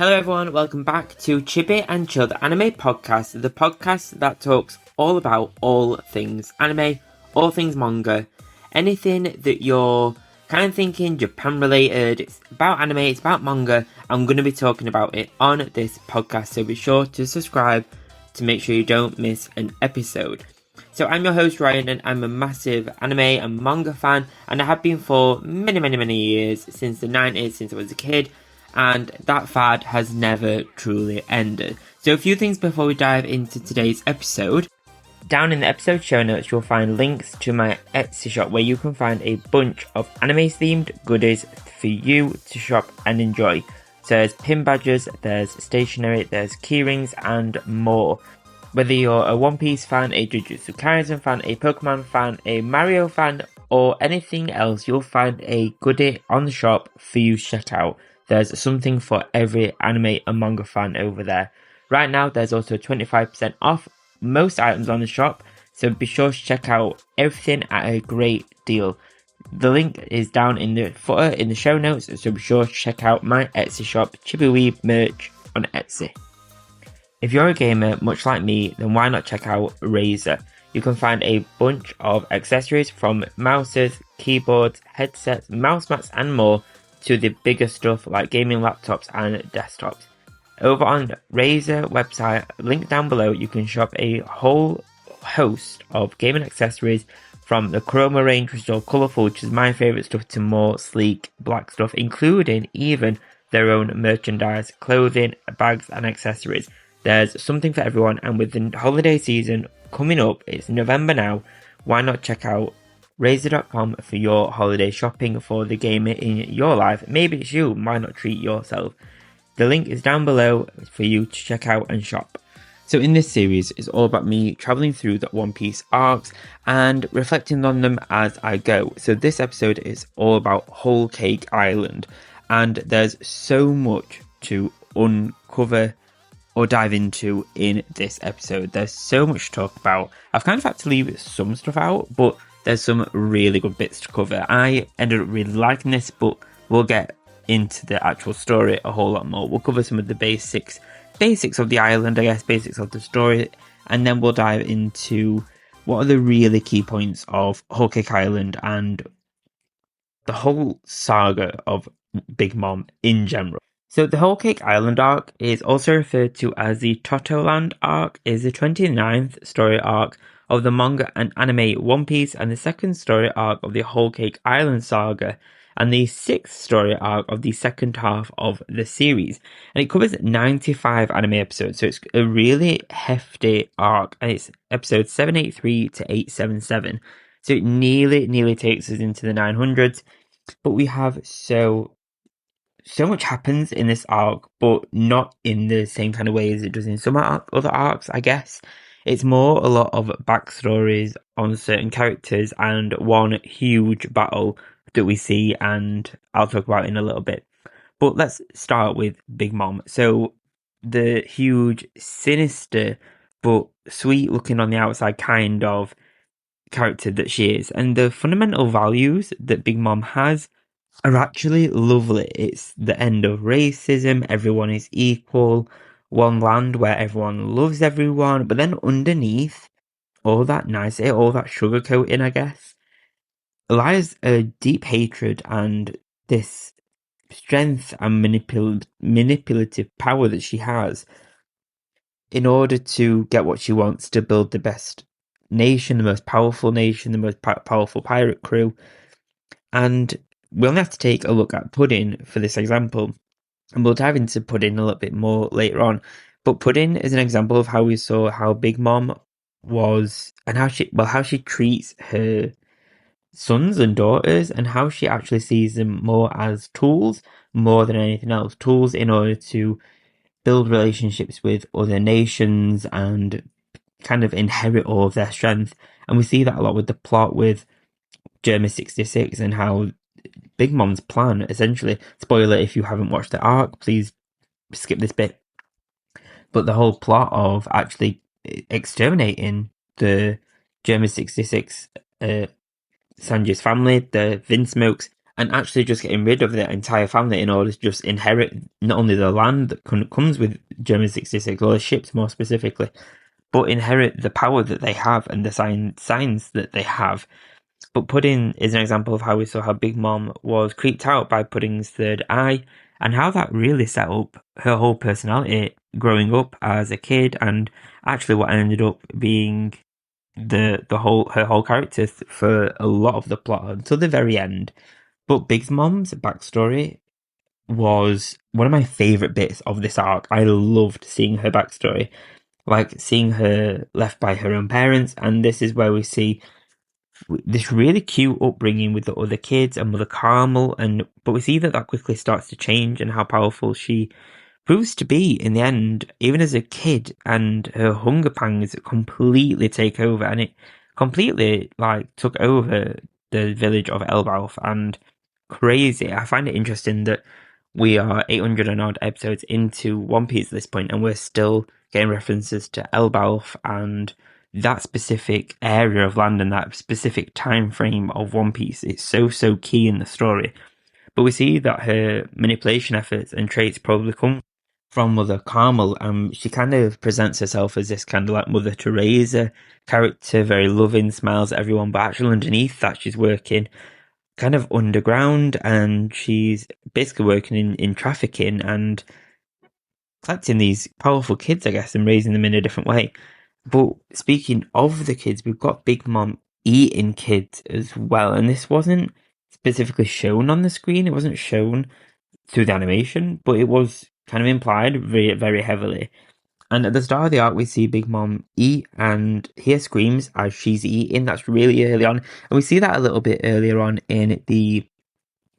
Hello everyone, welcome back to Chibi and Chill, the anime podcast, the podcast that talks all about all things anime, all things manga, anything that you're kind of thinking Japan related, it's about anime, it's about manga, I'm going to be talking about it on this podcast, so be sure to subscribe to make sure you don't miss an episode. So I'm your host Ryan and I'm a massive anime and manga fan, and I have been for many years, since the 90s, since I was a kid. And that fad has never truly ended. So a few things before we dive into today's episode. Down in the episode show notes you'll find links to my Etsy shop where you can find a bunch of anime themed goodies for you to shop and enjoy. So there's pin badges, there's stationery, there's keyrings and more. Whether you're a One Piece fan, a Jujutsu Kaisen fan, a Pokemon fan, a Mario fan or anything else, you'll find a goodie on the shop for you to check out. There's something for every anime and manga fan over there. Right now, there's also 25% off most items on the shop, so be sure to check out everything at a great deal. The link is down in the footer in the show notes, so be sure to check out my Etsy shop, Chibi merch on Etsy. If you're a gamer, much like me, then why not check out Razer? You can find a bunch of accessories from mouses, keyboards, headsets, mouse mats and more, to the bigger stuff like gaming laptops and desktops. Over on Razer website, link down below, you can shop a whole host of gaming accessories from the Chroma range, which is all colourful, which is my favourite stuff, to more sleek black stuff, including even their own merchandise, clothing, bags and accessories. There's something for everyone, and with the holiday season coming up, it's November now, why not check out Razer.com for your holiday shopping for the gamer in your life. Maybe it's you, why not treat yourself? The link is down below for you to check out and shop. So in this series, it's all about me travelling through the One Piece arcs and reflecting on them as I go. So this episode is all about Whole Cake Island, and there's so much to uncover or dive into in this episode. There's so much to talk about. I've kind of had to leave some stuff out, but there's some really good bits to cover. I ended up really liking this, but we'll get into the actual story a whole lot more. We'll cover some of the basics of the island, I guess, basics of the story, and then we'll dive into what are the really key points of Whole Cake Island and the whole saga of Big Mom in general. So the Whole Cake Island arc is also referred to as the Totoland arc, is the 29th story arc of the manga and anime One Piece, and the second story arc of the Whole Cake Island saga, and the 6th story arc of the second half of the series. And it covers 95 anime episodes, so it's a really hefty arc, and it's episodes 783 to 877. So it nearly takes us into the 900s, but we have so much happens in this arc, but not in the same kind of way as it does in some other arcs, I guess. It's more a lot of backstories on certain characters and one huge battle that we see, and I'll talk about in a little bit. But let's start with Big Mom. So the huge, sinister, but sweet looking on the outside kind of character that she is, and the fundamental values that Big Mom has are actually lovely. It's the end of racism, everyone is equal, one land where everyone loves everyone, but then underneath all that nicety, all that sugarcoating, I guess, lies a deep hatred and this strength and manipulative power that she has in order to get what she wants, to build the best nation, the most powerful nation, the most powerful pirate crew. And we'll have to take a look at Puddin for this example, and we'll dive into Puddin a little bit more later on. But Puddin is an example of how we saw how Big Mom was, and how she treats her sons and daughters, and how she actually sees them more as tools more than anything else. Tools in order to build relationships with other nations and kind of inherit all of their strength. And we see that a lot with the plot with Germa 66 and how Big Mom's plan, essentially, spoiler if you haven't watched the arc, please skip this bit, but the whole plot of actually exterminating the Germa 66 Sanji's family, the Vinsmokes, and actually just getting rid of their entire family in order to just inherit not only the land that comes with German 66, or the ships more specifically, but inherit the power that they have and the signs that they have. But Pudding is an example of how we saw how Big Mom was creeped out by Pudding's third eye, and how that really set up her whole personality growing up as a kid, and actually what ended up being her whole character for a lot of the plot until the very end. But Big Mom's backstory was one of my favorite bits of this arc. I loved seeing her backstory, like seeing her left by her own parents, and this is where we see this really cute upbringing with the other kids and Mother Carmel, but we see that quickly starts to change, and how powerful she proves to be in the end, even as a kid, and her hunger pangs completely take over, and it completely like took over the village of Elbalf. And crazy, I find it interesting that we are 800 and odd episodes into One Piece at this point, and we're still getting references to Elbalf and that specific area of land and that specific time frame of One Piece. It's so key in the story. But we see that her manipulation efforts and traits probably come from Mother Carmel, and she kind of presents herself as this kind of like Mother Teresa character, very loving, smiles at everyone, but actually underneath that she's working kind of underground, and she's basically working in trafficking and collecting these powerful kids, I guess, and raising them in a different way. But speaking of the kids, we've got Big Mom eating kids as well, and this wasn't specifically shown on the screen. It wasn't shown through the animation, but it was kind of implied very, very heavily. And at the start of the arc, we see Big Mom eat and hear screams as she's eating. That's really early on. And we see that a little bit earlier on in the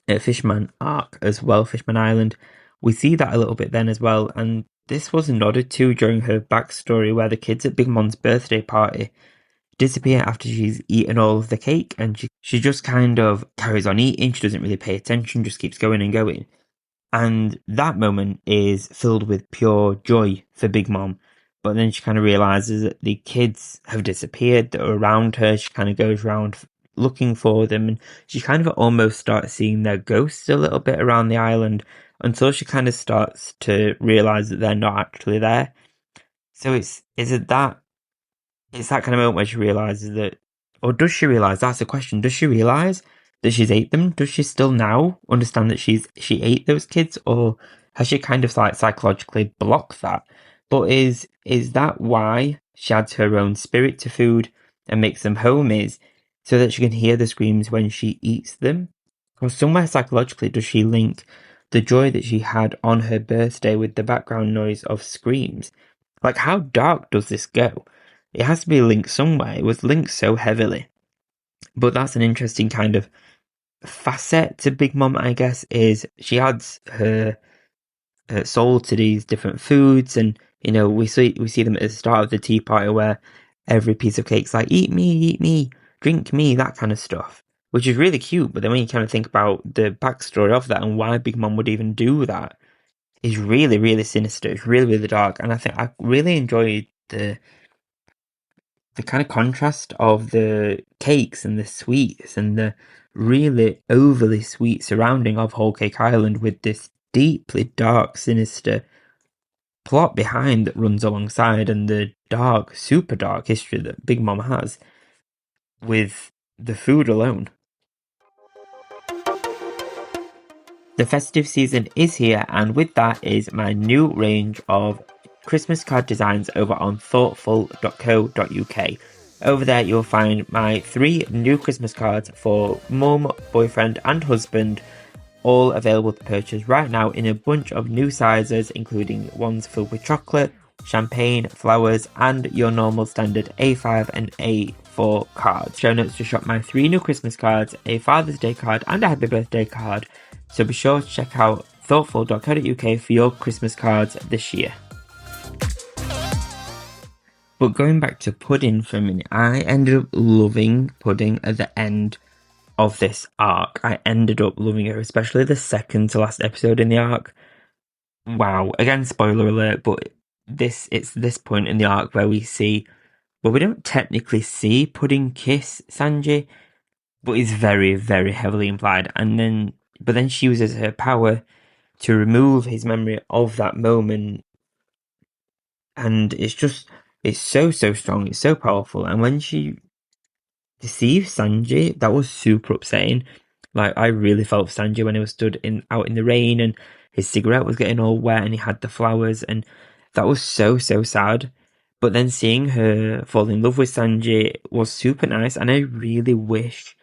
Fishman arc as well, Fishman Island. We see that a little bit then as well. And this was nodded to during her backstory, where the kids at Big Mom's birthday party disappear after she's eaten all of the cake, and she just kind of carries on eating. She doesn't really pay attention, just keeps going and going. And that moment is filled with pure joy for Big Mom. But then she kind of realizes that the kids have disappeared that are around her. She kind of goes around looking for them, and she kind of almost starts seeing their ghosts a little bit around the island, until she kind of starts to realize that they're not actually there. So it's that kind of moment where she realizes that, or does she realize? That's the question. Does she realize that she's ate them? Does she still now understand that she ate those kids, or has she kind of like psychologically blocked that? But is that why she adds her own spirit to food and makes them homies, so that she can hear the screams when she eats them? Or somewhere psychologically, does she link the joy that she had on her birthday with the background noise of screams? Like, how dark does this go? It has to be linked somewhere. It was linked so heavily. But that's an interesting kind of facet to Big Mom, I guess, is she adds her soul to these different foods, and we see them at the start of the tea party, where every piece of cake's like, eat me, drink me, that kind of stuff, which is really cute. But then when you kind of think about the backstory of that and why Big Mom would even do that, is really, really sinister. It's really, really dark, and I think I really enjoyed the kind of contrast of the cakes and the sweets and the really overly sweet surrounding of Whole Cake Island, with this deeply dark, sinister plot behind that runs alongside, and the dark, super dark history that Big Mom has with the food alone. The festive season is here, and with that is my new range of Christmas card designs over on Thortful.co.uk. Over there you'll find my 3 new Christmas cards for mum, boyfriend and husband, all available to purchase right now in a bunch of new sizes, including ones filled with chocolate, champagne, flowers, and your normal standard A5 and A4 cards. Show notes to shop my 3 new Christmas cards, a Father's Day card and a Happy Birthday card, so be sure to check out thoughtful.co.uk for your Christmas cards this year. But going back to Pudding for a minute, I ended up loving Pudding at the end of this arc. I ended up loving her, especially the second to last episode in the arc. Wow, again, spoiler alert, but it's this point in the arc where we don't technically see Pudding kiss Sanji, but it's very, very heavily implied. But then she uses her power to remove his memory of that moment, and it's so strong, it's so powerful. And when she deceives Sanji, that was super upsetting. Like, I really felt for Sanji when he was stood out in the rain and his cigarette was getting all wet and he had the flowers, and that was so sad. But then seeing her fall in love with Sanji was super nice, and I really wish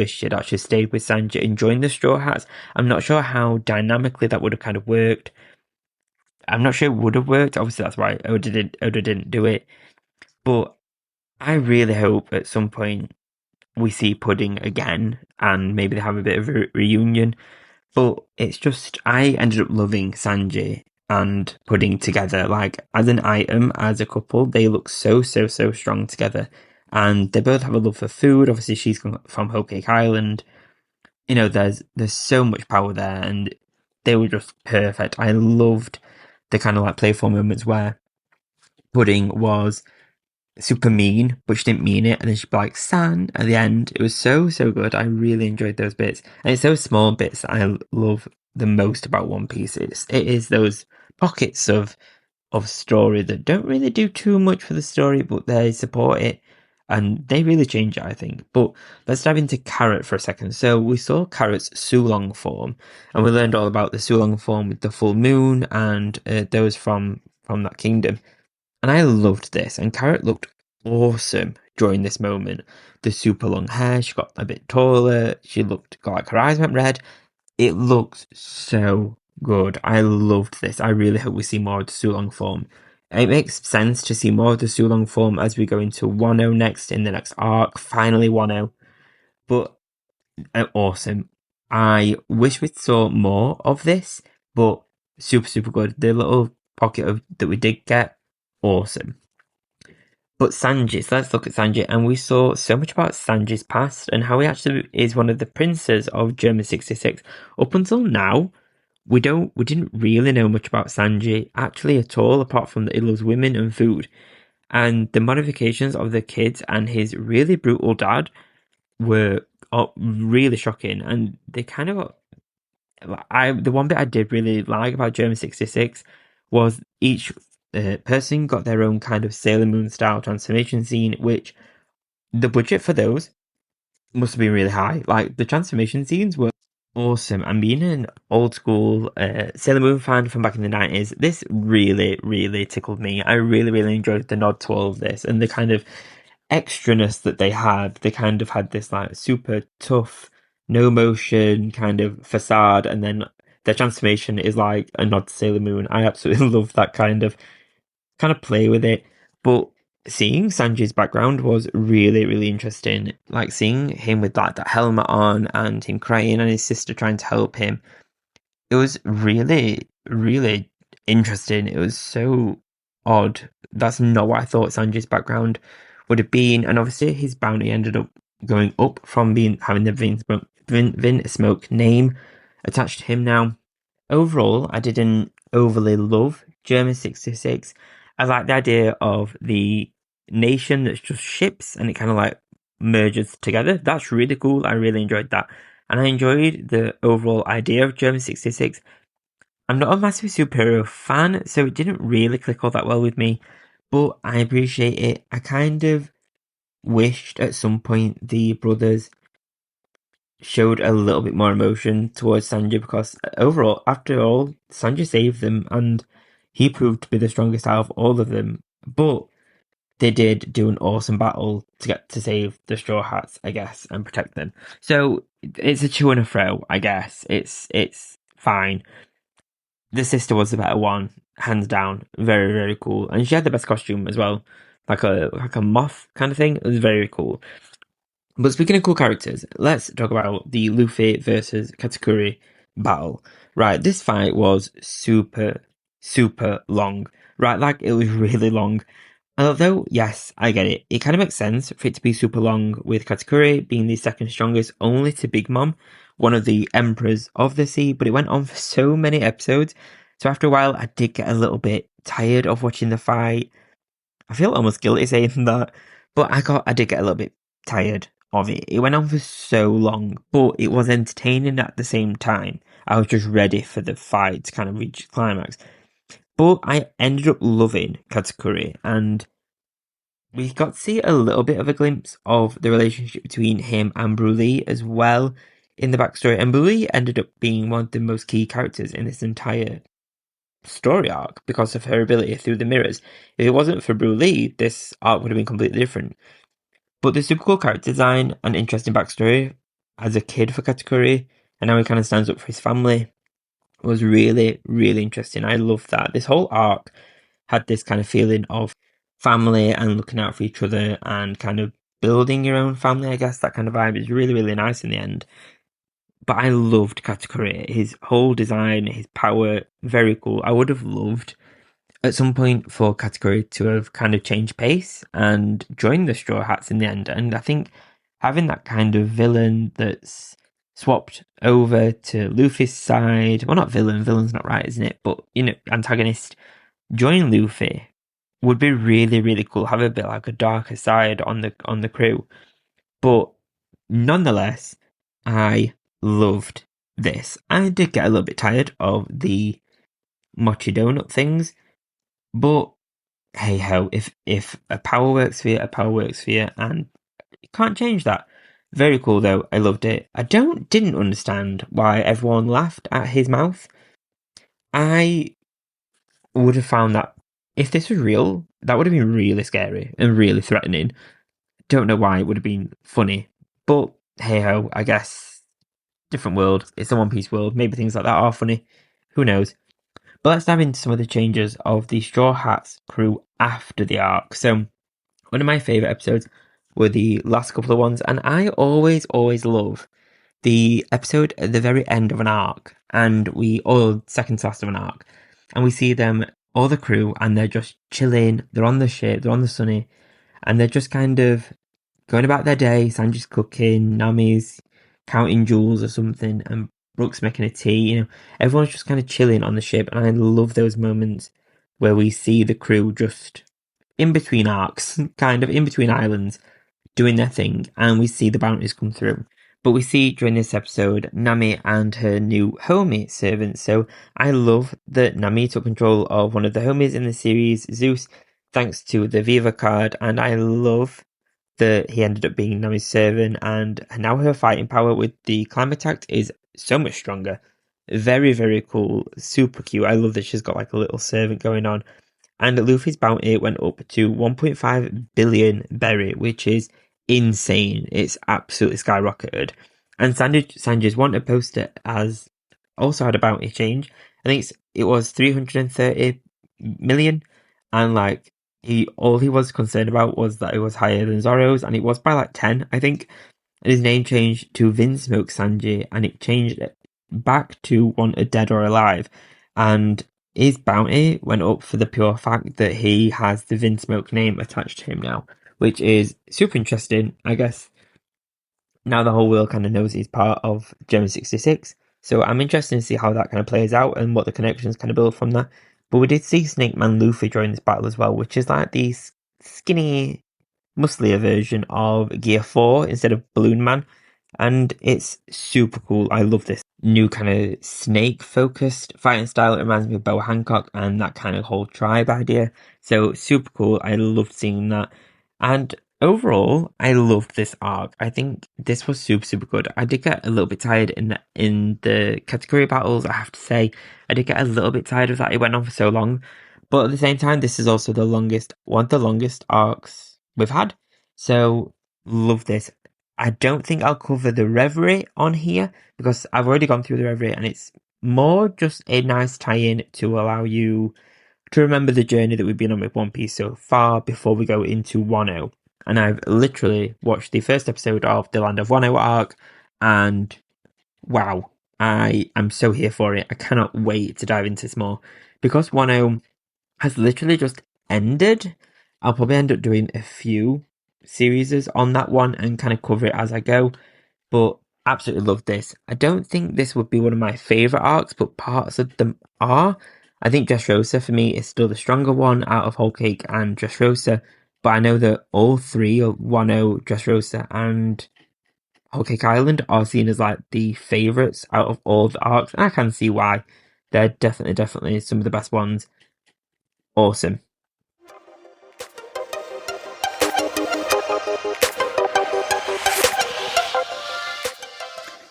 she'd actually stayed with Sanji and joined the Straw Hats. I'm not sure how dynamically that would have kind of worked. I'm not sure it would have worked. Obviously, that's why Oda didn't do it. But I really hope at some point we see Pudding again and maybe they have a bit of a reunion. But it's just, I ended up loving Sanji and Pudding together. Like, as an item, as a couple, they look so strong together. And they both have a love for food. Obviously, she's from Whole Cake Island. You know, there's so much power there, and they were just perfect. I loved the kind of like playful moments where Pudding was super mean, but she didn't mean it, and then she'd be like "San" at the end. It was so good. I really enjoyed those bits, and it's those small bits that I love the most about One Piece. It is those pockets of story that don't really do too much for the story, but they support it. And they really change it, I think. But let's dive into Carrot for a second. So we saw Carrot's Sulong form, and we learned all about the Sulong form with the full moon and those from that kingdom. And I loved this. And Carrot looked awesome during this moment. The super long hair, she got a bit taller. She got like her eyes went red. It looks so good. I loved this. I really hope we see more of the Sulong form. It makes sense to see more of the Sulong form as we go into Wano next in the next arc. Finally, Wano. But awesome. I wish we saw more of this, but super good. The little pocket of that we did get, awesome. But Sanji, so let's look at Sanji, and we saw so much about Sanji's past and how he actually is one of the princes of German 66. Up until now, we didn't really know much about Sanji actually at all, apart from that he loves women and food. And the modifications of the kids and his really brutal dad were really shocking, and they kind of the one bit I did really like about German 66 was each person got their own kind of Sailor Moon style transformation scene, which the budget for those must have been really high. Like, the transformation scenes were awesome. And being an old school Sailor Moon fan from back in the 90s, this really tickled me. I really enjoyed the nod to all of this and the kind of extraness that they had. They kind of had this like super tough, no motion kind of facade, and then their transformation is like a nod to Sailor Moon. I absolutely love that kind of play with it. But seeing Sanji's background was really interesting. Like, seeing him with like that helmet on and him crying and his sister trying to help him. It was really interesting. It was so odd. That's not what I thought Sanji's background would have been. And obviously his bounty ended up going up from having the Vin Smoke name attached to him now. Overall, I didn't overly love German 66. I like the idea of the nation that's just ships and it kind of like merges together. That's really cool. I really enjoyed that. And I enjoyed the overall idea of German 66. I'm not a massive superhero fan, so it didn't really click all that well with me, but I appreciate it. I kind of wished at some point the brothers showed a little bit more emotion towards Sanji, because overall, after all, Sanji saved them and he proved to be the strongest out of all of them. But they did do an awesome battle to get to save the Straw Hats, I guess, and protect them. So it's a to and a fro, I guess. It's fine. The sister was the better one, hands down. Very cool, and she had the best costume as well, like a moth kind of thing. It was very cool. But speaking of cool characters, let's talk about the Luffy versus Katakuri battle. Right, this fight was super long. Right, like, it was really long. Although, yes, I get it. It kind of makes sense for it to be super long, with Katakuri being the second strongest only to Big Mom, one of the emperors of the sea, but it went on for so many episodes. So after a while, I did get a little bit tired of watching the fight. I feel almost guilty saying that, but I did get a little bit tired of it. It went on for so long, but it was entertaining at the same time. I was just ready for the fight to kind of reach climax. But I ended up loving Katakuri, and we got to see a little bit of a glimpse of the relationship between him and Broly as well in the backstory. And Broly ended up being one of the most key characters in this entire story arc because of her ability through the mirrors. If it wasn't for Broly, this arc would have been completely different. But the super cool character design and interesting backstory as a kid for Katakuri, and how he kind of stands up for his family, was really, really interesting. I love that. This whole arc had this kind of feeling of family and looking out for each other and kind of building your own family, I guess. That kind of vibe is really, really nice in the end. But I loved Katakuri. His whole design, his power, very cool. I would have loved at some point for Katakuri to have kind of changed pace and joined the Straw Hats in the end. And I think having that kind of villain that's swapped over to Luffy's side, well, not villain's not right, isn't it? But, antagonist, join Luffy would be really, really cool. Have a bit like a darker side on the crew. But nonetheless, I loved this. I did get a little bit tired of the mochi donut things, but hey ho, if a power works for you, a power works for you, and you can't change that. Very cool though. I loved it. I didn't understand why everyone laughed at his mouth. I would have found that if this was real, that would have been really scary and really threatening. Don't know why it would have been funny, but hey ho, I guess different world. It's a One Piece world. Maybe things like that are funny. Who knows? But let's dive into some of the changes of the Straw Hats crew after the arc. So, one of my favourite episodes were the last couple of ones, and I always love the episode at the very end of an arc, or second to last of an arc, and we see them, all the crew, and they're just chilling, they're on the ship, they're on the Sunny, and they're just kind of going about their day. Sanji's cooking, Nami's counting jewels or something, and Brooks making a tea. Everyone's just kind of chilling on the ship, and I love those moments where we see the crew just in between arcs, kind of in between islands, doing their thing, and we see the bounties come through. But we see during this episode Nami and her new homie servant. So I love that Nami took control of one of the homies in the series, Zeus, thanks to the Viva card, and I love that he ended up being Nami's servant, and now her fighting power with the climate act is so much stronger. Very, very cool. Super cute. I love that she's got like a little servant going on. And Luffy's bounty went up to 1.5 billion berry, which is insane. It's absolutely skyrocketed. And Sanji's wanted poster has also had a bounty change. I think it was 330 million, and like all he was concerned about was that it was higher than Zoro's, and it was by like 10, I think. And his name changed to Vinsmoke Sanji, and it changed back to Wanted Dead or Alive. And his bounty went up for the pure fact that he has the Vinsmoke name attached to him now, which is super interesting. I guess now the whole world kind of knows he's part of Gem 66. So I'm interested to see how that kind of plays out and what the connections kind of build from that. But we did see Snake Man Luffy during this battle as well, which is like the skinny, musclier version of Gear 4 instead of Balloon Man. And it's super cool. I love this new kind of snake-focused fighting style. It reminds me of Bo Hancock and that kind of whole tribe idea. So super cool. I loved seeing that. And overall, I loved this arc. I think this was super, super good. I did get a little bit tired in the category battles, I have to say. I did get a little bit tired of that. It went on for so long. But at the same time, this is also one of the longest arcs we've had. So, love this. I don't think I'll cover the Reverie on here because I've already gone through the Reverie, and it's more just a nice tie-in to allow you to remember the journey that we've been on with One Piece so far before we go into Wano. And I've literally watched the first episode of the Land of Wano arc, and wow, I am so here for it. I cannot wait to dive into this more. Because Wano has literally just ended, I'll probably end up doing a few series on that one and kind of cover it as I go. But absolutely love this. I don't think this would be one of my favourite arcs, but parts of them are. I think Dressrosa for me is still the stronger one out of Whole Cake and Dressrosa. But I know that all three, Wano, Dressrosa, and Whole Cake Island are seen as like the favourites out of all the arcs, and I can see why. They're definitely some of the best ones. Awesome.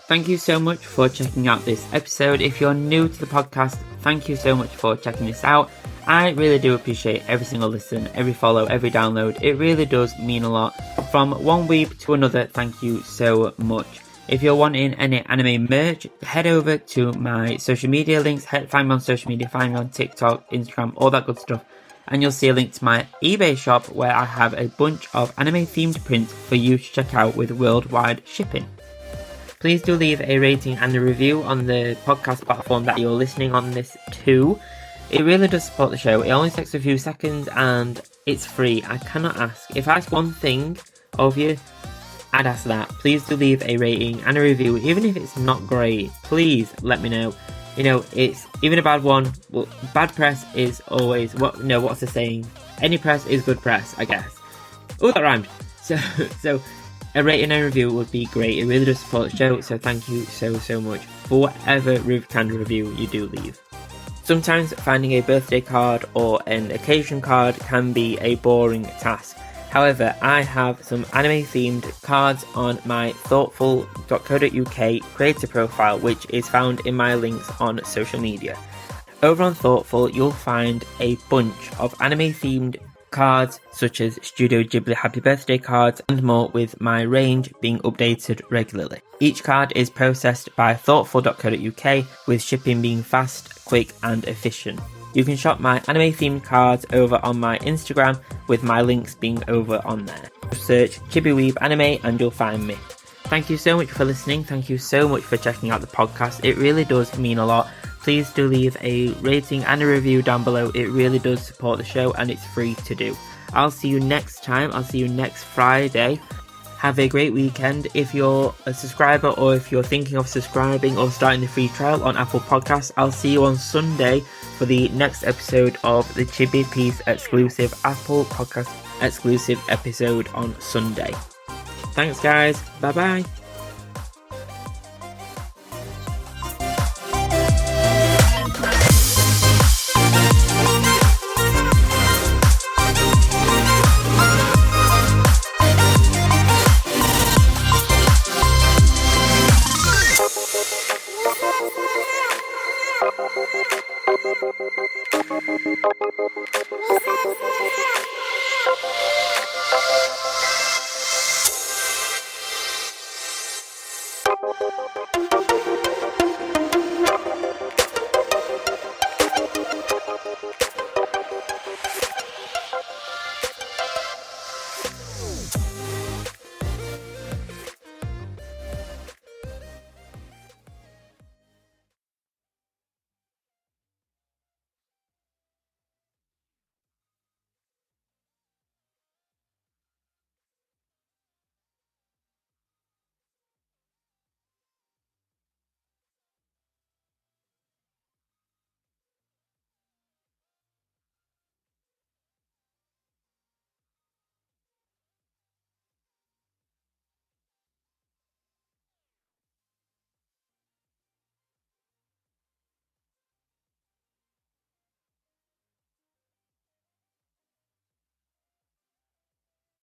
Thank you so much for checking out this episode. If you're new to the podcast, thank you so much for checking this out. I really do appreciate every single listen, every follow, every download. It really does mean a lot. From one week to another, thank you so much. If you're wanting any anime merch, head over to my social media links. Find me on social media, find me on TikTok, Instagram, all that good stuff. And you'll see a link to my eBay shop where I have a bunch of anime themed prints for you to check out with worldwide shipping. Please do leave a rating and a review on the podcast platform that you're listening on this to. It really does support the show. It only takes a few seconds and it's free. I cannot ask. If I ask one thing of you, I'd ask that. Please do leave a rating and a review. Even if it's not great, please let me know. You know, it's even a bad one. Well, bad press is always, what's the saying? Any press is good press, I guess. Oh, that rhymed. So a rating and review would be great. It really does support the show, so thank you so much for whatever kind of review you do leave. Sometimes finding a birthday card or an occasion card can be a boring task. However, I have some anime themed cards on my Thortful.co.uk creator profile, which is found in my links on social media. Over on Thortful, you'll find a bunch of anime themed cards such as Studio Ghibli Happy Birthday cards and more, with my range being updated regularly. Each card is processed by Thortful.co.uk, with shipping being fast, quick and efficient. You can shop my anime themed cards over on my Instagram, with my links being over on there. Search Chibi Anime and you'll find me. Thank you so much for listening. Thank you so much for checking out the podcast. It really does mean a lot. Please do leave a rating and a review down below. It really does support the show and it's free to do. I'll see you next time. I'll see you next Friday. Have a great weekend. If you're a subscriber or if you're thinking of subscribing or starting the free trial on Apple Podcasts, I'll see you on Sunday for the next episode of the Chibi Piece exclusive Apple Podcast exclusive episode on Sunday. Thanks guys. Bye bye.